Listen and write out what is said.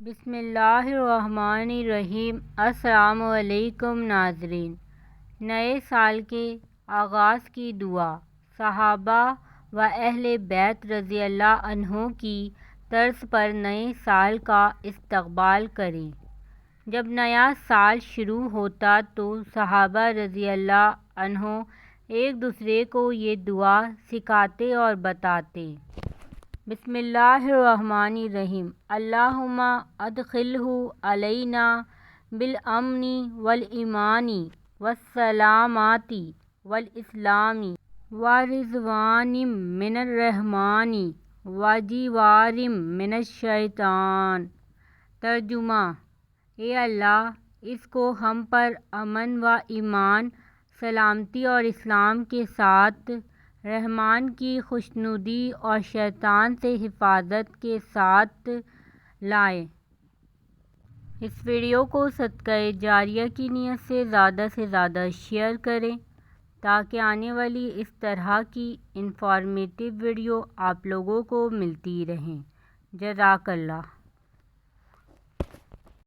بسم اللہ الرحمن الرحیم۔ السلام علیکم ناظرین۔ نئے سال کے آغاز کی دعا صحابہ و اہل بیت رضی اللہ عنہم کی طرز پر نئے سال کا استقبال کریں۔ جب نیا سال شروع ہوتا تو صحابہ رضی اللہ عنہم ایک دوسرے کو یہ دعا سکھاتے اور بتاتے۔ بسم اللہ الرحمن الرحیم۔ اللہم ادخلہ علینا بالامن والایمان والسلامۃ والاسلام ورضوان من الرحمن وجوار من الشیطان۔ ترجمہ: اے اللہ، اس کو ہم پر امن و ایمان، سلامتی اور اسلام کے ساتھ، رحمان کی خوشنودی اور شیطان سے حفاظت کے ساتھ لائے۔ اس ویڈیو کو صدقہ جاریہ کی نیت سے زیادہ شیئر کریں تاکہ آنے والی اس طرح کی انفارمیٹیو ویڈیو آپ لوگوں کو ملتی رہیں۔ جزاک اللہ۔